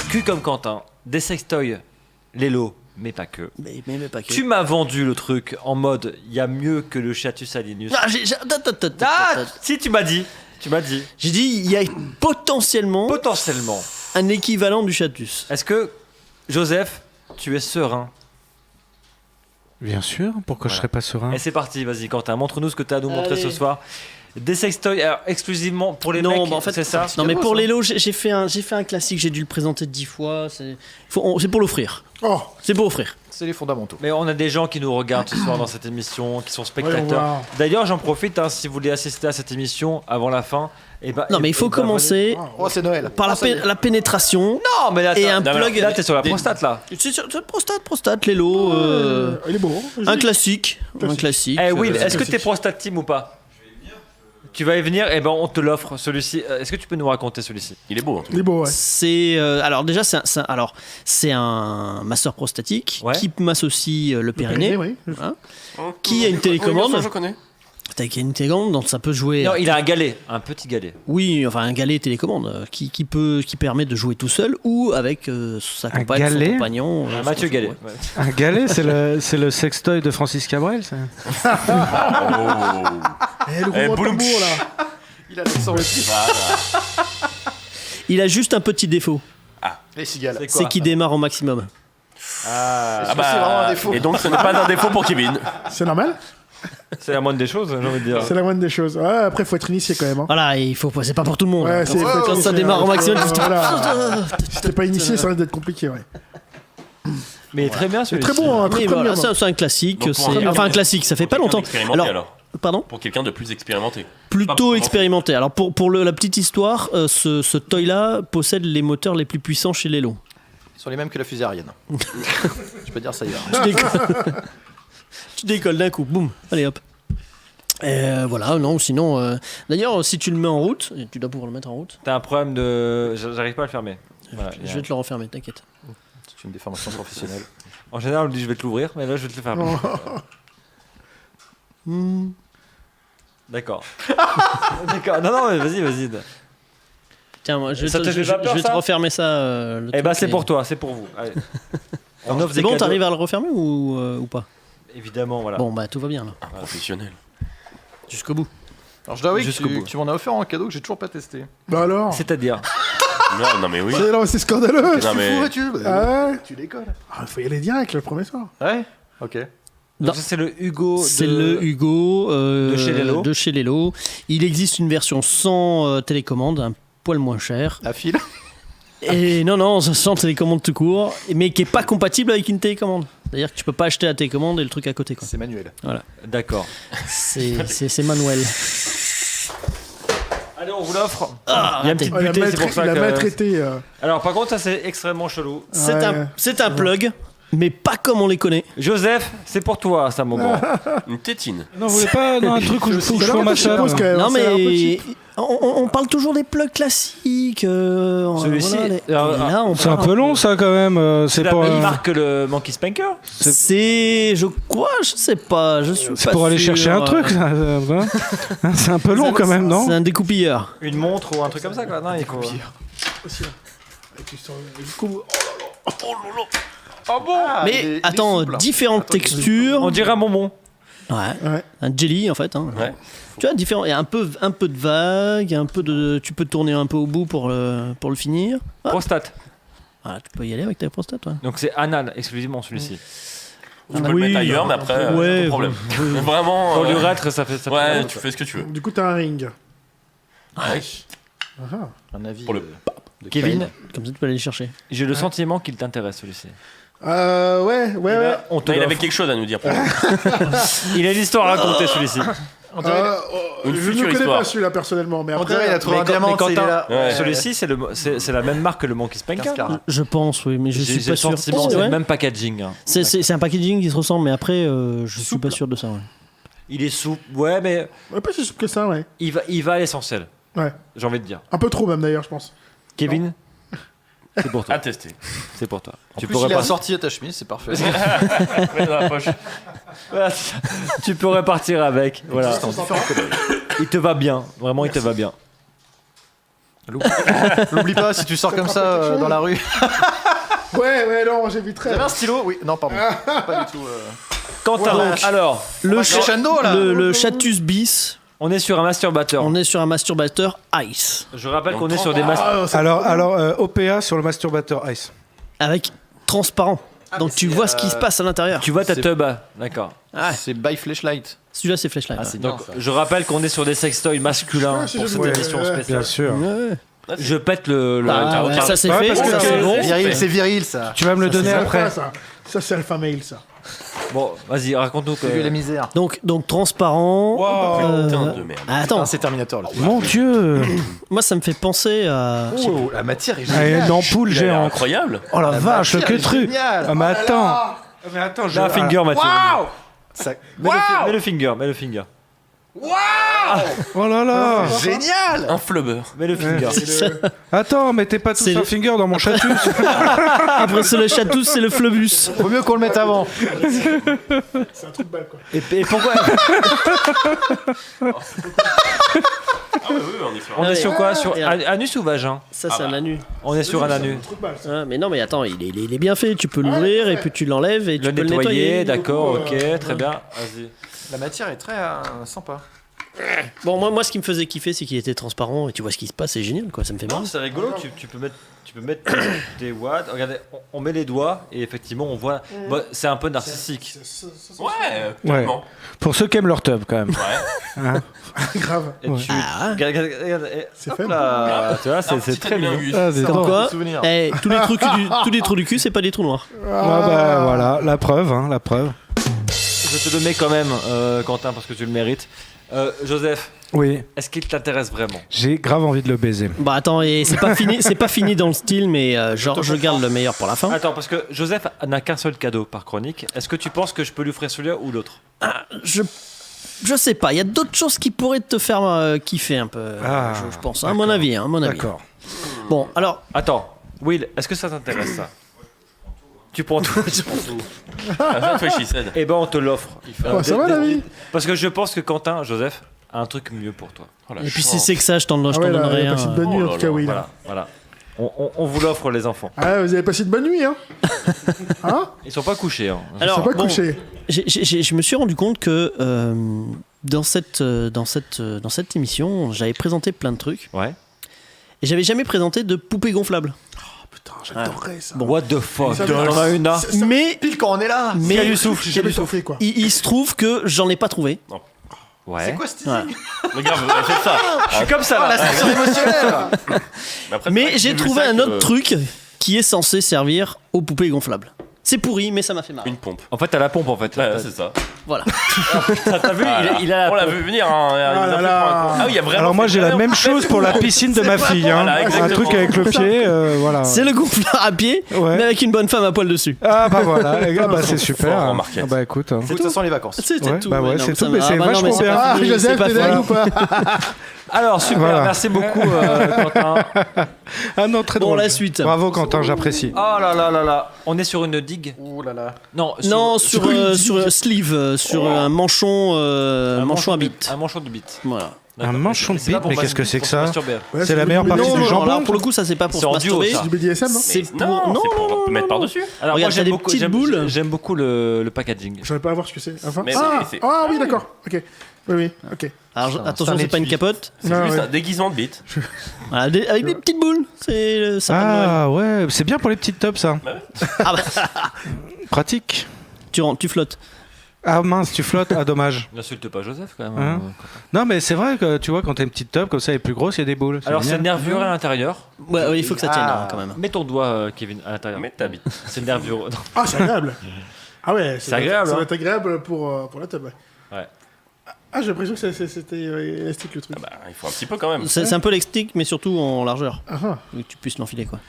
Cul comme Quentin, des sextoys, Lélo, mais pas que. Mais pas que. Tu m'as vendu le truc en mode il y a mieux que le Chatus Alinus. Si tu m'as dit. J'ai dit il y a potentiellement Potentiellement. un équivalent du Chatus. Est-ce que Joseph, tu es serein? Bien sûr, pourquoi je serais pas serein? Et c'est parti, vas-y Quentin, montre-nous ce que tu as à nous montrer Allez. ce soir. Des sextoys, alors, exclusivement pour les mecs, bah, en fait, c'est ça? Non mais pour Lélo, j'ai fait un classique, j'ai dû le présenter 10 fois. C'est pour l'offrir. Oh, C'est pour offrir. C'est les fondamentaux. Mais on a des gens qui nous regardent ce soir dans cette émission, qui sont spectateurs. Voyons voir. D'ailleurs, j'en profite, si vous voulez assister à cette émission avant la fin. Non mais il faut commencer Oh, c'est Noël. par la pénétration. Non, mais là, Et un plug. là, t'es sur la prostate, là. C'est prostate, Lélo. il est beau. Un classique. Eh Will, est-ce que t'es prostate team ou pas? Tu vas y venir, et ben on te l'offre celui-ci. Est-ce que tu peux nous raconter celui-ci? Il est beau. Il est beau, ouais. C'est alors déjà c'est un masseur prostatique Ouais. qui m'associe le périnée, Oui. hein, qui a une télécommande. Oui, je connais. Qui a une télécommande, donc ça peut jouer. Non, il a un galet, un petit galet. Oui, enfin un galet télécommande qui permet de jouer tout seul ou avec sa compagne, son galet compagnon. Mathieu Galet. ouais. Ouais. Un galet, c'est le sextoy de Francis Cabrel, ça. Et le roulement de boum. tambour, là. Il a l'accent aussi. Il a juste un petit défaut, Les cigales. c'est qu'il démarre au maximum. C'est vraiment un défaut. Et donc ce n'est pas un défaut pour Kevin. C'est normal. C'est la moindre des choses, j'ai envie de dire. C'est la moindre des choses. Ouais, après, faut être initié quand même. Hein. Voilà, et c'est pas pour tout le monde. Ouais, Quand- c'est- faut être quand ça initié, démarre au hein. maximum, tu te dis, Voilà. Si t'es pas initié, ça risque d'être compliqué, ouais. Mais il est très bien C'est celui-ci. très bon, hein, très Oui, premium, voilà, hein. c'est un classique. Donc, pour Enfin un classique, ça fait pas longtemps. Alors, Pardon. pour quelqu'un de plus expérimenté. Plutôt expérimenté. Alors pour la petite histoire, ce toy-là possède les moteurs les plus puissants chez Lélo. Ils sont les mêmes que la fusée Ariane. Je peux dire ça hier. Tu décolles d'un coup, boum, allez hop. Voilà, non, sinon... D'ailleurs, si tu le mets en route, et tu dois pouvoir le mettre en route, T'as un problème de. J'arrive pas à le fermer. Voilà, je vais te le refermer, t'inquiète. C'est une déformation professionnelle. En général, on me dit je vais te l'ouvrir, mais là je vais te le fermer. D'accord. D'accord. Non, mais vas-y. Tiens, moi, je Ça te fait pas peur, vais te ça refermer ça. Eh ben, c'est pour toi, c'est pour vous. Allez. On offre C'est des bon, cadeaux. t'arrives à le refermer ou pas? Évidemment, voilà. Bon, bah tout va bien là. Un professionnel. Jusqu'au bout. Alors je dois avouer Jusqu'au bout. que tu m'en as offert un cadeau que j'ai toujours pas testé. Bah alors. C'est-à-dire. Non, mais oui. C'est scandaleux. Non, mais- Fou, tu Ah ouais. Tu décolles. Ah, faut y aller direct le premier soir. Ouais. Ok. Donc Non. ça, c'est le Hugo. C'est de- le Hugo de chez Lelo. Il existe une version sans télécommande, un poil moins cher. À fil. Et non, sans télécommande tout court, mais qui est pas compatible avec une télécommande. C'est-à-dire que tu peux pas acheter la télécommande et le truc à côté. Quoi. C'est manuel. D'accord. C'est manuel. Allez, on vous l'offre. Ah, Il y a une petite Oh, il a butée, c'est pour ça il a que. maltraité. Alors, par contre, ça c'est extrêmement chelou. C'est un plug, mais pas comme on les connaît. Joseph, c'est pour toi, ça, mon grand. Une tétine. Non, vous voulez pas un truc où je fais ma Je suppose chatte? quand même, Non c'est un peu mais cheap. on parle toujours des plugs classiques. Celui-ci, et là, on C'est un parle peu long, ça, quand même. C'est C'est la pas. même marque que le Monkey Spanker. C'est, je crois, je sais pas, je suis C'est pas pour aller sûr. chercher un truc, ça. C'est un peu long, quand même, non? C'est un découpilleur. Une montre ou un truc comme ça, quoi. Non, il faut. Aussi, là. Avec du coup, Mais attends, différentes textures. On dirait un bonbon. Ouais. Un jelly en fait. Hein. Ouais. Tu vois, différent. Il y a un peu de vague, un peu de. Tu peux tourner un peu au bout pour le finir. Ah. Prostate. Voilà, tu peux y aller avec ta prostate. Ouais. Donc c'est anal exclusivement celui-ci. Tu peux le mettre ailleurs, mais après, ouais, pas de problème. Mais vraiment. Pour l'urètre, ça fait. Ouais, tu fais ce que tu veux. du coup, t'as un ring. Ouais. Ah. Un avis. Pour le- de Kevin, Comme ça, tu peux aller le chercher. j'ai le sentiment qu'il t'intéresse celui-ci. Ouais. On te Non, il avait l'offre. quelque chose à nous dire. Pour nous. Il a une histoire à raconter celui-ci. On dirait, Une Je ne future connais histoire. pas celui-là personnellement, mais on après. dirait il a trouvé un diamant, mais il est là. Ouais. Celui-ci, c'est la même marque que le Monkey Spanker. 15 carats. Je pense, oui, mais je suis J'ai pas le sûr. sentiment, Oh, c'est ouais. le même packaging. hein. C'est un packaging qui se ressemble, mais après, je suis pas sûr de ça. Ouais. Il est souple, ouais, mais Ouais, pas si souple que ça, ouais. il va à l'essentiel. Ouais. J'ai envie de dire. Un peu trop, même d'ailleurs, je pense. Kevin, c'est pour toi. À tester. C'est pour toi. En plus, il est assorti à ta chemise, c'est parfait. Mets dans la poche. Voilà, tu peux repartir avec. Voilà. C'est en différents couleurs. Il te va bien. Vraiment, il te va bien. L'oublie pas si tu sors comme ça dans la rue. Ouais, non, j'ai vu Vous très. avez un stylo? Oui, non, pardon. Pas du tout. Quentin, alors, Le, crescendo, là. le Chatus bis, on est sur un masturbateur. on est sur un masturbateur Ice. Je rappelle qu'on est sur des masturbateurs. Alors OPA sur le masturbateur Ice. Avec transparent. Donc mais tu c'est, vois ce qui se passe à l'intérieur. Tu vois ta C'est- tub, d'accord. Ah, C'est by Flashlight. celui-là c'est Flashlight. c'est ouais. bien Donc, ça. je rappelle qu'on est sur des sextoys masculins Ouais, c'est pour joli. cette émission Ouais, spéciale. Bien sûr. Ouais. Je pète le. Ah, ouais, ça c'est Ouais, fait, parce que ça c'est c'est bon. Viril, c'est viril ça. Tu vas me le donner C'est après. alpha, ça c'est alpha male, ça. Bon, vas-y, raconte-nous que. J'ai vu la misère. Donc transparent. Putain de merde. Ah, attends, C'est Terminator là. Mon Dieu. moi ça me fait penser à. Oh, la matière est Ah, géniale. une ampoule Il a l'air géante. incroyable. Oh la vache, le matière est queutru. géniale. Ah mais attends. Mais attends, J'ai un finger, Mathieu. Ça- Mets le finger, mets le finger. Oh là là. Génial. Un flubber. Mets le finger. Attends, mettez pas tous C'est un le- finger dans mon chatus. Après c'est le Chatus, c'est le Flobus. Vaut mieux qu'on le mette avant. C'est un truc de balle, quoi. Et pourquoi Ah oui, on est sur on est sur quoi? Sur Et anus ou vagin? Ça c'est un anus. On est sur un anus. C'est un truc de balle, ça. Ah, mais non mais attends, il est bien fait. Tu peux l'ouvrir et puis tu l'enlèves et tu Le peux le nettoyer, nettoyer. d'accord, ok, très bien. Vas-y. La matière est très sympa. Bon moi ce qui me faisait kiffer c'est qu'il était transparent et tu vois ce qui se passe, c'est génial quoi, ça me fait Non, marrer. c'est rigolo, tu peux mettre des watts. Regardez, on met les doigts et effectivement on voit. Bon, c'est un peu narcissique. Ouais, complètement. Pour ceux qui aiment leur tub quand même. Ouais. Grave. Et tu. Ah. Regarde, C'est hop faible. là, tu vois, c'est Petit très mignon. Gus. Ah, dis Comme donc. quoi, Souvenir. tous les trous du cul c'est pas des trous noirs. Ah bah voilà, la preuve, hein, la preuve. Je vais te le mets quand même, Quentin, parce que tu le mérites. Joseph, Oui, est-ce qu'il t'intéresse vraiment? j'ai grave envie de le baiser. Bah attends, et c'est pas fini dans le style, mais genre je garde le meilleur pour la fin. Attends, parce que Joseph n'a qu'un seul cadeau par chronique. Est-ce que tu penses que je peux lui offrir celui-là ou l'autre? Je sais pas, il y a d'autres choses qui pourraient te faire kiffer un peu, Ah, je pense, à mon avis, hein, à mon avis. D'accord. Bon, alors, Attends, Will, est-ce que ça t'intéresse ça? Tu prends tout. Ah, that's what she said. Eh ben on te l'offre. Oh, ça va, la vie? Parce que je pense que Quentin, Joseph, a un truc mieux pour toi. Oh, la et puis si chance. c'est que ça, je t'en Ah ouais, là, donnerai il a un. passé de bonne nuit, Oh en là tout cas, là, oui. là. Voilà. On vous l'offre, les enfants. Ah, vous avez passé de bonne nuit, hein? Hein? Ils sont pas couchés. Hein. Ils sont Alors, pas bon, couchés. je me suis rendu compte que dans cette émission, j'avais présenté plein de trucs Ouais. et j'avais jamais présenté de poupées gonflables. Putain, j'adorerais ça. What the fuck? Ça- T'en as une là? Mais Pile quand on est là. mais du souffle, J'ai jamais fait, quoi. il se trouve que j'en ai pas trouvé. Ouais. C'est quoi ce Ouais. teasing? Regarde, faites ça. Je suis comme ça Oh, là. l'ascenseur émotionnel. Mais, après, c'est vrai Mais que j'ai vu trouvé ça un que, autre truc qui est censé servir aux poupées gonflables. C'est pourri, mais ça m'a fait marrer. Une pompe. En fait, t'as la pompe en fait. Ouais, c'est ça. Voilà. T'as vu? Il a On la l'a pompe. vu venir. Hein. Il nous a là fait là. prendre un coup. Ah oui, il y a vraiment. Alors moi fait j'ai la vraiment- même chose pour la piscine de ma fille, hein. Voilà, Un exactement. truc avec le pied, voilà. C'est le gonfleur à pied, Ouais. mais avec une bonne femme à poil dessus. Ah bah voilà, ah, bah c'est super. Fort en hein. market. Ah bah écoute. hein. De toute façon, les vacances. C'était Ouais, tout. bah ouais, non, c'est ça tout, me- mais c'est bah non, vachement c'est bien. pas Ah, fini, Joseph, c'est pas t'es fini. dingue ou pas? Alors super, Voilà. merci beaucoup Quentin. Ah non, très Bon, drôle. la suite. Bravo Quentin, j'apprécie. Oh là là là là. On est sur une digue? Ouh là là. Non. Non, sur un sleeve, sur un manchon à bite. Un manchon de bite. Voilà. D'accord. Un manchon de C'est pas bite, pour mais qu'est-ce que c'est que pour ça? se masturber. Ouais, C'est la du meilleure BDSM. partie Non, du non, jambon. alors pour le coup, ça c'est pas pour C'est se en duo, masturber. ça. Du BDSM, non? C'est pour. Non, Non, c'est pour non, mettre non, par-dessus. Alors Regarde, moi t'as j'aime des beaucoup, petites j'aime- boules. j'aime beaucoup le packaging. J'aurais pas à voir ce que c'est. Enfin, Mais ah, c'est- ah oui, d'accord. Ok. Oui, ok. Alors Putain, attention, c'est un c'est pas une étui. capote. C'est Non, juste ouais. un déguisement de bite. Voilà, avec des petites boules. C'est le sapin de Noël. Ah ouais, c'est bien pour les petites tops ça. Ah bah, Pratique. tu flottes. Ah mince, tu flottes, ah dommage. N'insulte pas Joseph quand même. Hein Non mais c'est vrai que tu vois quand t'as une petite top comme ça elle est plus grosse, il y a des boules. Alors c'est génial. nervuré à l'intérieur. Ouais, ouais, il faut que ça tienne Ah. hein, quand même. Mets ton doigt Kevin à l'intérieur. Mets ta bite. C'est nervuré. Ah, c'est agréable. Ah ouais, C'est agréable, Ça hein. va être agréable pour la table. Ouais. Ah, j'ai l'impression que c'était élastique le truc. Bah, il faut un petit peu quand même. C'est un peu l'élastique, mais surtout en largeur. Ah, ah, Que tu puisses l'enfiler quoi.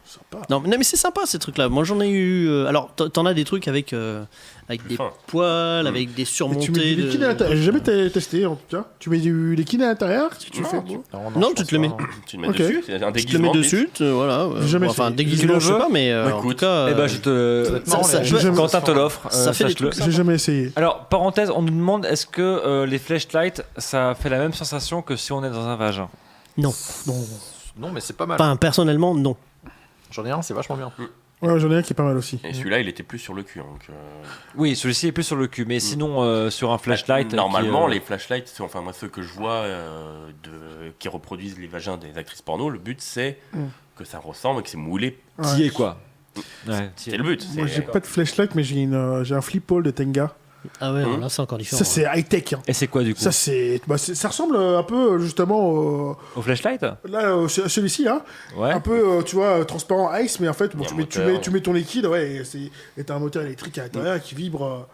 sympa. Non, mais c'est sympa ces trucs-là. Moi j'en ai eu. Alors t'en as des trucs avec des Fin. poils, avec des Et surmontés. tu mets du liquide à l'intérieur. J'ai jamais testé en tout cas. Tu mets du liquide à l'intérieur? Qu'est-ce que tu Non, fais? tu- Non, je tu pense te le pas, mets. non. Tu le mets Ok. dessus. C'est un Tu te le déguisement mets de dessus, bite. voilà. Jamais Enfin, essayé. déguisement, Tu je sais le pas, mais Bah, en écoute. tout cas. Eh ben je te. Non, ça les- peut- Quentin te l'offre. ça fait des sache-le. trucs J'ai jamais essayé. Alors parenthèse, on nous demande est-ce que les flashlights ça fait la même sensation que si on est dans un vagin? Non. Non. Non, mais c'est pas mal. Enfin, personnellement, non. J'en ai un, c'est vachement bien. Ouais, j'en ai un qui est pas mal aussi. Et celui-là, il était plus sur le cul. Donc, Oui, celui-ci est plus sur le cul, mais sinon sur un flashlight. normalement, qui, les flashlights, enfin moi ceux que je vois qui reproduisent les vagins des actrices porno, le but c'est que ça ressemble, que c'est moulé. Qui est quoi. Ouais, C'est le but. Moi, c'est- j'ai pas de flashlight, mais j'ai un flip-all de Tenga. Ah ouais, là c'est encore différent. Ça, c'est high-tech. Hein. Et c'est quoi du coup Ça, ça ressemble un peu, justement, Au flashlight celui-ci, là. Ouais. Un peu, tu vois, transparent ice, mais en fait, bon, Il y a un tu mets ton liquide, ouais, et t'as un moteur électrique à l'intérieur qui vibre.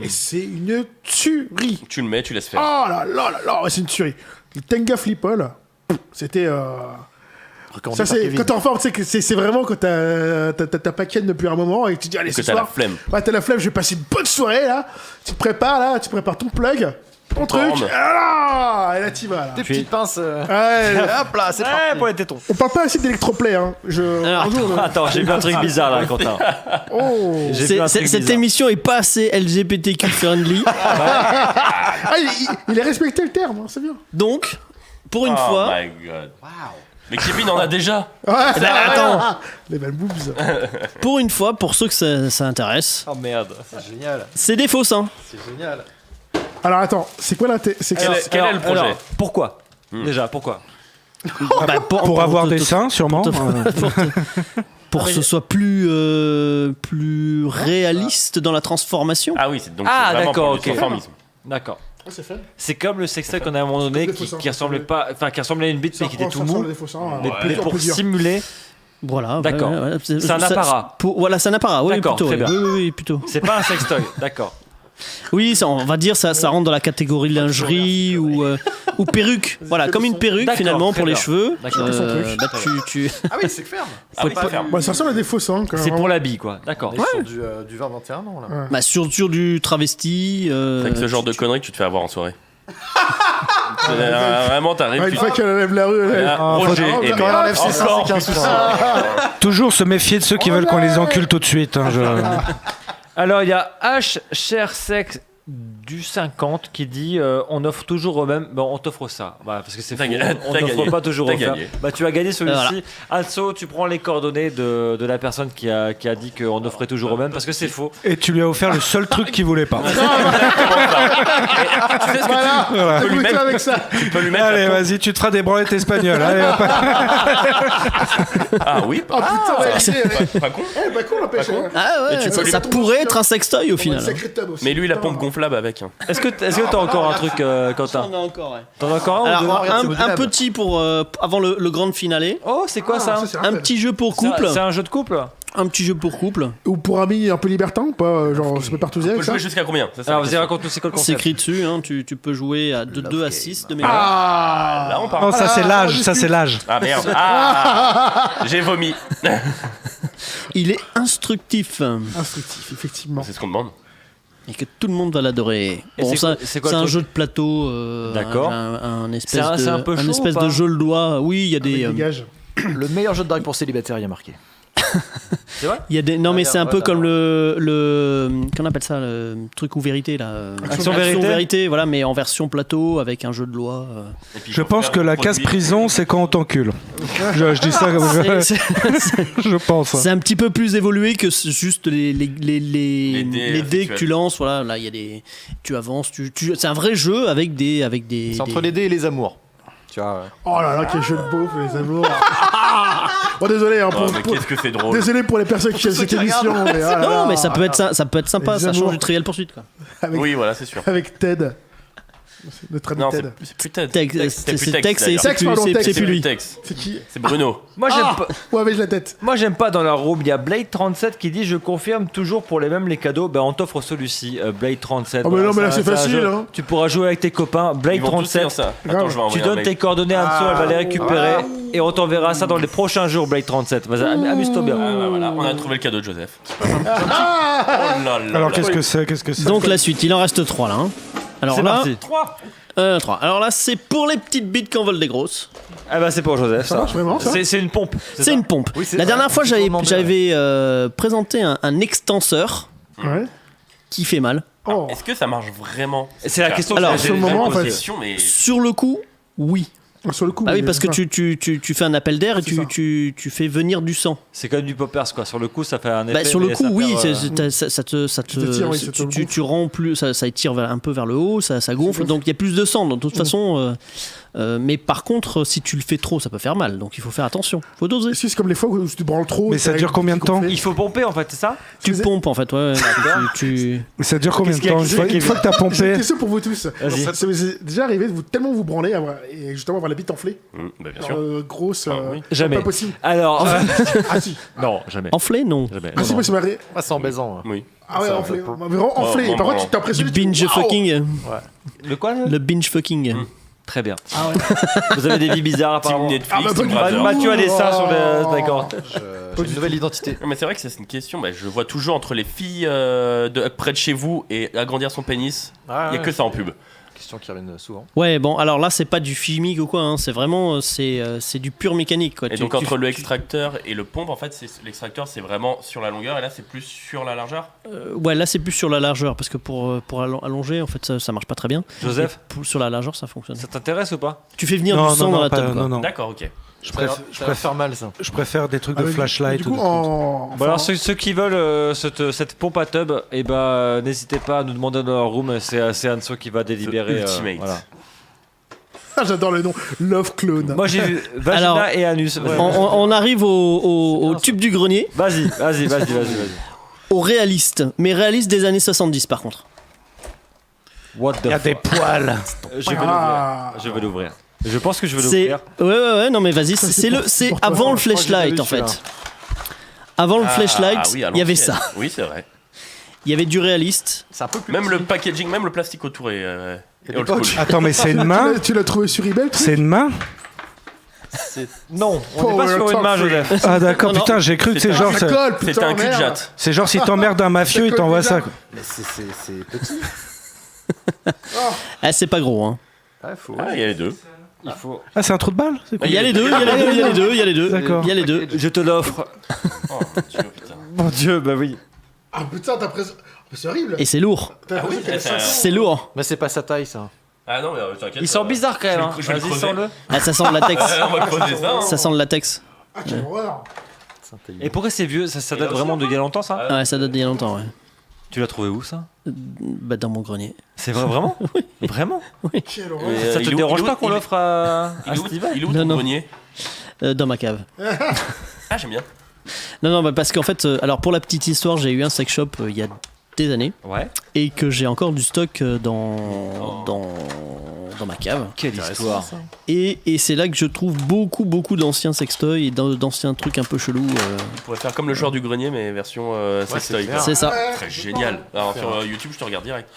Et c'est une tuerie. Tu le mets, tu laisses faire. Oh là là là là, ouais, c'est une tuerie. Le Tenga Flip-all, c'était... Recommandé Ça, par c'est Kevin. quand t'es en forme, tu sais que c'est vraiment quand t'as pas ken depuis un moment et que tu dis allez, que ce t'as la soir, flemme. ouais, t'as la flemme, je vais passer une bonne soirée là. Tu te prépares ton plug, ton truc, Forme. et là t'y vas là. Des petites pinces. Ouais, Hop là, c'est parti. pour les tétons. on parle pas assez d'électroplay, hein. Alors, un jour, Attends, j'ai vu un truc bizarre là, Quentin. oh. J'ai vu un truc Cette bizarre. émission est pas assez LGBTQ friendly. Ah, il a respecté le terme, hein, c'est bien. Donc, pour une Oh fois, my god. Mais Kevin en a déjà. Ouais, Eh ben, attends. les belles boobs. pour ceux que ça intéresse, Oh merde. C'est génial. c'est des faux seins. C'est génial. Alors attends, c'est quoi là Quel est le projet Alors, pourquoi Déjà, pourquoi Bah, Pour avoir te- des te- seins, sûrement. pour que ce soit plus réaliste dans la transformation. Ah oui, c'est donc Ah, c'est vraiment d'accord, pour le ok. transformisme. D'accord. c'est fun. C'est comme le sextoy qu'on a à un moment donné Des faux seins, qui ressemblait pas, enfin qui ressemblait à une bite mais qui était tout mou, mais on pour peut dire. simuler. Voilà. D'accord. C'est un apparat. Voilà, c'est un apparat. Oui, D'accord, plutôt. très bien. Oui, plutôt. C'est pas un sextoy, d'accord. Oui, on va dire ça rentre dans la catégorie lingerie ou perruque. Voilà, comme une perruque D'accord, finalement très pour les bien. cheveux. D'accord. Son truc. Bah, tu... Ah oui, c'est ferme. Ah oui, pas ferme. Bah, ça ressemble à des faux seins quand C'est même. pour l'habit quoi, d'accord. On est sur du 20-21 ans là. bah, sur du travesti. Avec ce genre de conneries, tu te fais avoir en soirée. Vraiment, t'arrives. Ouais, une fois qu'elle lève la rue, elle... Roger faut- et quand Quand elle enlève ses seins, encore, c'est qu'un souci. Toujours se méfier de ceux qui veulent qu'on les encule tout de suite. Hein, Alors il y a H cher sexe du 50 qui dit on offre toujours au même. Bon, on t'offre ça. Voilà, parce que c'est faux. T'as gagné. On T'as n'offre gagné. pas toujours T'as offert. gagné. Bah, tu as gagné celui-ci. Voilà. Also, tu prends les coordonnées de la personne qui a dit qu'on offrait toujours au même parce que c'est faux. Et tu lui as offert le seul truc qu'il voulait pas. Tu sais ce que Voilà, peux lui écoute mettre- avec ça. tu peux lui mettre Allez, la vas-y, tu te feras des branlettes espagnoles. Allez, hop. Ah oui, Oh putain, ouais, l'idée, ouais. pas con. Eh, bah con l'empêche. Ah ouais, Et tu peux lui ça mettre pourrait être un sextoy au final. Sacré tub aussi. Mais lui, la Putain. pompe gonflable avec. Hein. Est-ce que t'as encore un truc, Quentin T'en as encore, ouais. T'en as encore un ou deux Alors, regarde, c'est un modulable. petit pour avant le grand finale. Oh, c'est quoi Ah, ça c'est Un rapide. petit jeu pour C'est un- couple. C'est un jeu de couple. Un petit jeu pour couple. Ou pour amis un peu libertins ou pas genre, ça peut partouzer On peut avec ça jouer jusqu'à combien Ça, c'est Alors la vas-y, question. raconte-nous c'est quoi le C'est concept. écrit dessus, hein, tu peux jouer de 2 à 6 de mémoire. Ah Là, on parle. Non, ça c'est l'âge, ça c'est l'âge. Ah merde. Ah, j'ai vomi. Il est instructif Instructif, effectivement. C'est ce qu'on demande. et que tout le monde va l'adorer. Et Bon, c'est ça, quoi- c'est quoi c'est le un truc jeu de plateau. D'accord. Un espèce C'est un peu chaud espèce ou pas de jeu de doigt. Oui, il y a Avec des. des gages. Le meilleur jeu de drague pour célibataire, il y a marqué. Il y a des. Non, mais Ah, c'est un peu voilà. comme le. Qu'on appelle ça le truc ou vérité là. Action vérité. voilà, mais en version plateau avec un jeu de loi. Et puis, Je il faut pense faire que le la produit. case prison, c'est quand on t'encule. Je dis ça comme je pense. C'est un petit peu plus évolué que juste les dés dés que tu virtuels. lances. Voilà, là il y a des. Tu avances. C'est un vrai jeu avec des. C'est entre les dés et les amours. Tu vois. Oh là là, quel jeu de beauf, les amours. Bon, désolé, hein, Oh, mais qu'est-ce que c'est drôle. désolé pour les personnes qui aiment cette émission. Mais, ah là Non, là. mais ça peut être sympa. Les Ça amours. change du Trivial Pursuit quoi. Avec, Oui, voilà, c'est sûr. avec Ted. C'est notre ami Non, Ted. c'est plus Ted. Tex, C'est plus c'est Tex, Tex, d'ailleurs. c'est Tex, plus pardon, c'est- Tex, c'est C'est plus plus lui. Tex. C'est qui C'est Bruno. Moi j'aime pas. Ou avec la tête. Moi j'aime pas dans la room, il y a Blade 37 qui dit je confirme toujours pour les mêmes les cadeaux, ben on t'offre celui-ci, Blade 37. Oh, mais non, mais là, c'est un facile, jeu. hein. Tu pourras jouer avec tes copains, Blade Ils vont tous 37. dire ça. Grave. Attends, je vais Tu envoyer un donnes mail. tes coordonnées à Anso, elle va les récupérer et on t'enverra ça dans les prochains jours Blade 37. Vas-y, amuse-toi bien. Ah, bah, voilà, on a trouvé le cadeau de Joseph. Oh là là. Alors là. qu'est-ce que c'est Donc la suite, il en reste 3 là. Hein. Alors C'est là, parti. 3. 3. Alors là, c'est pour les petites bites qui en veulent des grosses. Ah bah c'est pour Joseph. Ça marche vraiment, ça C'est une pompe. C'est une pompe. Oui, c'est La vrai, dernière fois, c'est tournement j'avais présenté un extenseur Ouais. qui fait mal. Oh. Est-ce que ça marche vraiment C'est la question. Alors, que sur le j'ai moment, en posée. fait. question, mais Sur le coup, oui. Sur le coup. Bah oui, mais- parce que enfin, tu fais un appel d'air et C'est ça. tu fais venir du sang. C'est comme du poppers, quoi. Sur le coup, ça fait un effet. Bah, sur le mais coup, ça oui, perd, ça te tire, oui, ça te gonfle. tu rends plus, ça étire un peu vers le haut, ça gonfle, donc il y a plus de sang. De toute façon, mais par contre, si tu le fais trop, ça peut faire mal. Donc il faut faire attention, faut doser. Si, c'est comme les fois où tu branles trop. Mais ça dure combien de temps Il faut pomper, en fait, c'est ça Tu Vous êtes- pompes en fait, ouais. tu... Ça dure combien de Qu'est-ce temps qu'il y a Une fois que t'as J'ai une pompé question pour vous tous. Vas-y. Ça vous est déjà arrivé de vous tellement vous branler et justement avoir la bite enflée Bah, bien sûr. Grosse. oui. Jamais. Pas possible. Alors, Ah si. non, jamais. Enflé, non. Jamais. Ah si, moi ça m'est arrivé. Ah, c'est en baisant. Oui. Ah ouais, Ça, enflé. je peux- Vraiment enflé. Ouais, Et par ouais, contre, tu t'es Du impressionné. tu dis, binge waouh. fucking. Le quoi là Le binge fucking. Très bien. Ah ouais. Vous avez des vies bizarres, Team apparemment. Netflix, Ah, bah, Team pas Brother. du- Mathieu a des seins sur le. Oh. D'accord. J'ai une nouvelle identité. Non, mais c'est vrai que c'est une question. Bah, je vois toujours entre les filles près de chez vous et agrandir son pénis. Il n'y a que ça en pub. Question qui reviennent souvent. Ouais, bon, alors là, c'est pas du chimique ou quoi, hein, c'est vraiment, c'est du pur mécanique, quoi. Et donc entre le extracteur et le pompe, en fait, l'extracteur c'est vraiment sur la longueur et là c'est plus sur la largeur. Ouais, là, c'est plus sur la largeur, parce que pour allonger, en fait, ça marche pas très bien. Joseph, Et sur la largeur, ça fonctionne. ça t'intéresse ou pas Tu fais venir Non, du sang dans la pas- table, quoi. non. D'accord, ok. Je Ça va préfère faire mal ça. je préfère des trucs de Ah, mais flashlight. Du coup, ou de- en. Bon, alors ceux qui veulent cette pompe à tub, eh ben, n'hésitez pas à nous demander dans leur room, c'est Anso qui va délibérer. Ultimate. Voilà. Ah, j'adore le nom. Love Clone. Moi j'ai vu vagina Alors, et anus. Ouais. On arrive au tube du grenier, Vas-y. au réaliste, mais réaliste des années 70 par contre. What the Il y a fuck. des poils. Je vais Ah. l'ouvrir. Je vais l'ouvrir. Je pense que je vais C'est l'ouvrir. ouais, non mais vas-y, Ça, c'est le pour- c'est pour toi, avant le je crois que j'ai flashlight vu en fait. celui-là. Avant le flashlight, oui, à il y avait l'ancienne. ça. Oui, c'est vrai. Il y y avait du réaliste. C'est un peu plus. Même le packaging, même le plastique autour est Et old l'époque. school. Attends, mais c'est une main Tu l'as trouvé sur eBay le truc C'est une main Non, on n'est pas Power sur une Talk main, Free. Joseph. Ah d'accord, Non, non. putain, j'ai cru que c'est C'est genre... Ça C'est colle, C'était putain, un cul de merde. jatte. c'est genre si t'emmerdes un mafieux, il Ça colle t'envoie déjà. ça. quoi. Mais c'est petit. Ah, c'est pas gros, hein. Ah, faut. Ah, il y a les deux. Il faut. Ah, c'est un trou de balle c'est cool. Il y a les deux, il y a les deux, il y a les deux, il y a les deux. D'accord. Il y a les deux. Je te l'offre. Oh mon dieu, putain. Mon dieu, bah oui. Ah putain, t'as presque. C'est horrible. Et c'est lourd. T'as l'impression qu'il y a c'est un- 500. C'est lourd. Mais c'est pas sa taille ça. Ah non, mais t'inquiète. Il sent bizarre quand même. Hein. Je vais le Vas-y, creuser. sens-le. Ah, ça sent le latex. On va creuser ça. hein. Ça sent le latex. Ah, quelle horreur. C'est un taille. Et pourquoi c'est vieux Ça Et date là vraiment aussi, d'il y a longtemps, ça Ouais, ça date d'il y a longtemps, ouais. Tu l'as trouvé où, ça Bah, dans mon grenier. C'est vrai, vraiment Vraiment Quelle horreur. Et, Ça te il est où- dérange il est pas où- qu'on il est- l'offre à Il est où- Steven il est où Non, ton non. grenier Dans ma cave. Ah, j'aime bien. Non, bah, parce qu'en fait, alors pour la petite histoire, j'ai eu un sex shop il y a des années Ouais. et que j'ai encore du stock dans ma cave. Quelle histoire. Et c'est là que je trouve beaucoup d'anciens sextoys et d'anciens trucs un peu chelous. On pourrait faire comme le joueur du grenier, mais version sextoy. clair. C'est ça. Très génial. Alors sur YouTube, je te regarde direct.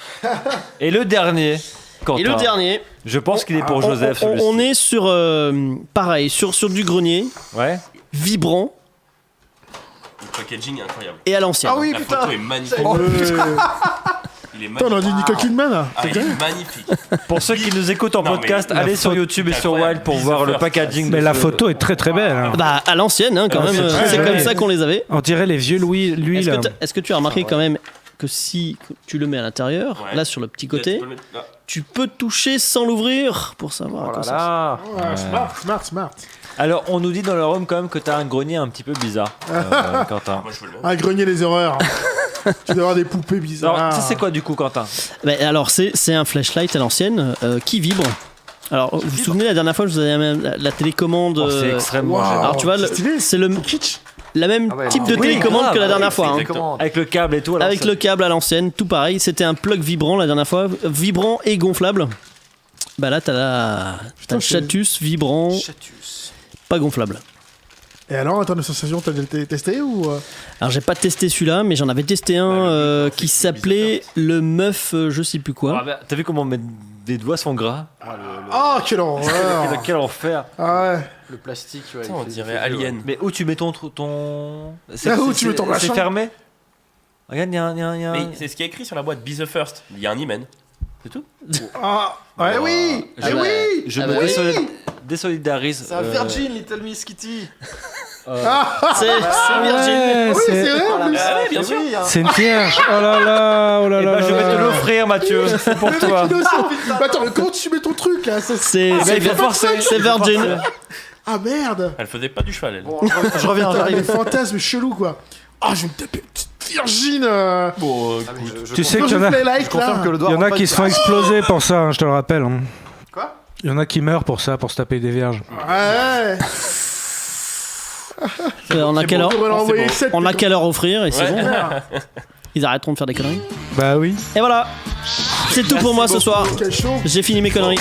Et le dernier Quentin. Et le dernier, Je pense qu'il est pour Joseph. celui-ci. on est sur pareil, sur du grenier, Ouais. vibrant Le packaging est incroyable. et à l'ancienne. Ah oui, La putain. photo est magnifique. Il est Putain, on a magnifique. dit Nicole Kidman là. Ah, il est magnifique. Pour ceux qui nous écoutent en Non, mais podcast, la allez sur photo YouTube et est sur incroyable. Wild pour Beast voir of le Earth. packaging. Mais de la ce- photo est très très belle. hein. Bah à l'ancienne hein, quand Ah, même. c'est très C'est joli. comme ça qu'on les avait. On dirait les vieux Louis, lui Est-ce là. que tu as remarqué quand même que si tu le mets à l'intérieur, Ouais. là sur le petit Tu côté, peux le mettre là. tu peux toucher sans l'ouvrir pour savoir à Oh quoi là ça là. Ouais, smart. Alors, on nous dit dans le room quand même que t'as un grenier un petit peu bizarre, Quentin. Moi, je veux le mettre. Un grenier des horreurs. Tu dois avoir des poupées bizarres. Alors, ça c'est quoi du coup, Quentin Bah, alors c'est un flashlight à l'ancienne qui vibre. Alors vous vous souvenez la dernière fois je vous avais même la télécommande. Oh, c'est extrêmement Wow. gênant. Alors tu vois c'est stylé. c'est le Kitsch. la même Ah ouais, type de oui, télécommande grave, que la dernière oui, fois. c'est hein. exactement. Avec le câble et tout. alors Avec ça- le câble à l'ancienne, tout pareil. C'était un plug vibrant la dernière fois, vibrant et gonflable. Bah là t'as Putain, le Chatus vibrant, pas gonflable. Et alors, en termes de sensation, t'as déjà testé ou Alors j'ai pas testé celui-là, mais j'en avais testé un Bah, le qui c'est s'appelait le meuf je sais plus quoi. Ah, bah, T'as vu comment mes des doigts sont gras Oh, quelle horreur. Quel enfer. Ah ouais. Le plastique, ouais, Putain, il on fait- dirait il fait- Alien. Mais où tu mets ton. Là où tu mets ton C'est machin. fermé Regarde, il y a un. Mais c'est ce qui est écrit sur la boîte Be the First. Il y a un hymen. C'est tout. Ah, ouais, oui. Je- Eh oui. Je Ah me bah oui. désolidarise. C'est un Virgin Little Miss Kitty. C'est Virgin. Ouais, Oui, c'est vrai, en plus. Ah ouais, bien sûr. c'est une vierge. Oh là là, oh là Eh là. ben, je vais te l'offrir, Mathieu. C'est pour toi. Innocent. Mais attends, mais comment tu mets ton truc là? C'est il faut forcer. c'est Virgin. Ah merde. Elle faisait pas du cheval, elle. Bon, je reviens, Putain, les j'arrive. fantasmes chelous quoi. Ah, je vais me taper une petite Virgine. Bon, Tu sais Quand qu'il y je en a, fais like, Je confirme là. que le doigt. il y en a rentre qui pas se font exploser pour ça, hein, je te le rappelle. hein. Quoi? Il y en a qui meurent pour ça, pour se taper des vierges. Ouais. On a quelle heure On devrait leur envoyer 7. On a quelle heure à offrir et c'est Ouais. bon. Ils arrêteront de faire des conneries. Bah oui. Et voilà. C'est tout pour moi ce soir. Quel show. J'ai fini mes conneries.